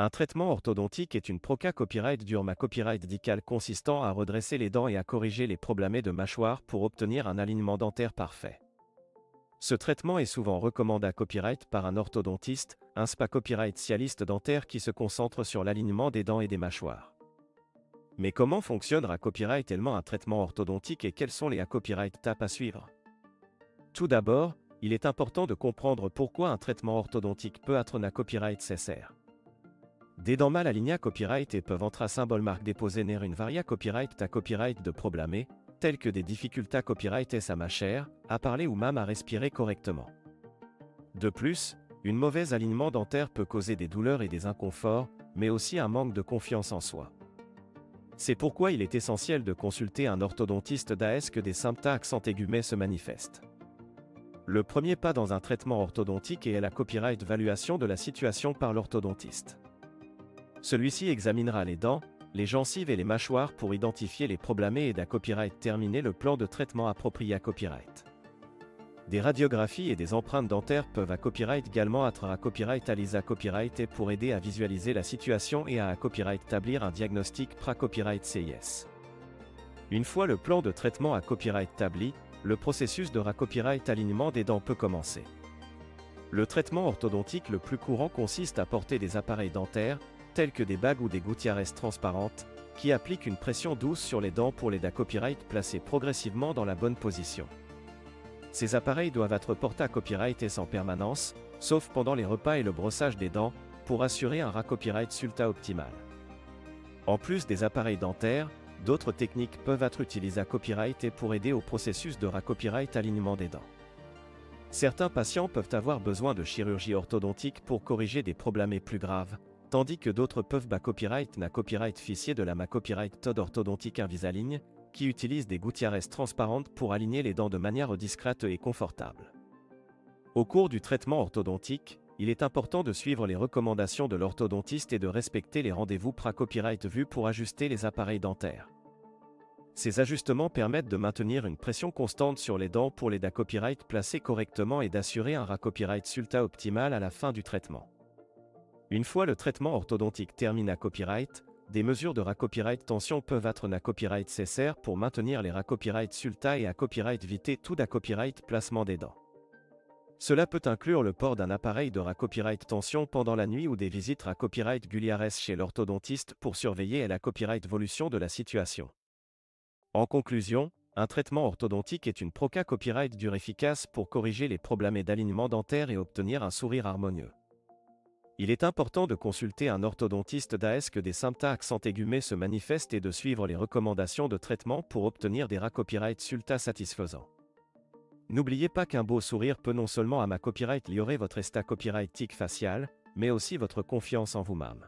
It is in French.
Un traitement orthodontique est une proca copyright Durma copyright dical consistant à redresser les dents et à corriger les problèmes de mâchoire pour obtenir un alignement dentaire parfait. Ce traitement est souvent recommandé à copyright par un orthodontiste, un spa copyright spécialiste dentaire qui se concentre sur l'alignement des dents et des mâchoires. Mais comment fonctionne un copyright tellement un traitement orthodontique et quelles sont les copyright étapes à suivre? Tout d'abord, il est important de comprendre pourquoi un traitement orthodontique peut être un copyright nécessaire. Des dents mal alignées à copyright et peuvent entrer à symbole marque déposée ner une varia copyright à copyright de problèmes, tels que des difficultés à copyright à mâcher, à parler ou même à respirer correctement. De plus, une mauvaise alignement dentaire peut causer des douleurs et des inconforts, mais aussi un manque de confiance en soi. C'est pourquoi il est essentiel de consulter un orthodontiste d'AS que des symptômes accent aigus se manifestent. Le premier pas dans un traitement orthodontique est la copyright évaluation de la situation par l'orthodontiste. Celui-ci examinera les dents, les gencives et les mâchoires pour identifier les problèmes et à copyright terminer le plan de traitement approprié à copyright. Des radiographies et des empreintes dentaires peuvent à copyright également être à copyright à l'ISA copyright et pour aider à visualiser la situation et à copyright établir un diagnostic pra-copyright CIS. Une fois le plan de traitement à copyright établi, le processus de copyright alignement des dents peut commencer. Le traitement orthodontique le plus courant consiste à porter des appareils dentaires, tels que des bagues ou des gouttières transparentes, qui appliquent une pression douce sur les dents pour les copyright placés progressivement dans la bonne position. Ces appareils doivent être portés à copyright et sans permanence, sauf pendant les repas et le brossage des dents, pour assurer un copyright sulta optimal. En plus des appareils dentaires, d'autres techniques peuvent être utilisées à copyright et pour aider au processus de copyright alignement des dents. Certains patients peuvent avoir besoin de chirurgie orthodontique pour corriger des problèmes plus graves, tandis que d'autres peuvent copyright na copyright ficier de la copyright Todd orthodontique Invisaligne, qui utilise des gouttières transparentes pour aligner les dents de manière discrète et confortable. Au cours du traitement orthodontique, il est important de suivre les recommandations de l'orthodontiste et de respecter les rendez-vous pra-copyright vus pour ajuster les appareils dentaires. Ces ajustements permettent de maintenir une pression constante sur les dents pour les copyright placés correctement et d'assurer un copyright sulta optimal à la fin du traitement. Une fois le traitement orthodontique terminé à copyright, des mesures de copyright tension peuvent être copyright nécessaires pour maintenir les copyright sulta et copyright vité tout copyright placement des dents. Cela peut inclure le port d'un appareil de copyright tension pendant la nuit ou des visites copyright guliares chez l'orthodontiste pour surveiller la copyright évolution de la situation. En conclusion, un traitement orthodontique est une proca copyright dure efficace pour corriger les problèmes d'alignement dentaire et obtenir un sourire harmonieux. Il est important de consulter un orthodontiste d'AS que des symptômes accent aigus se manifestent et de suivre les recommandations de traitement pour obtenir des copyright sulta satisfaisants. N'oubliez pas qu'un beau sourire peut non seulement copyright améliorer votre état copyright tic facial, mais aussi votre confiance en vous-même.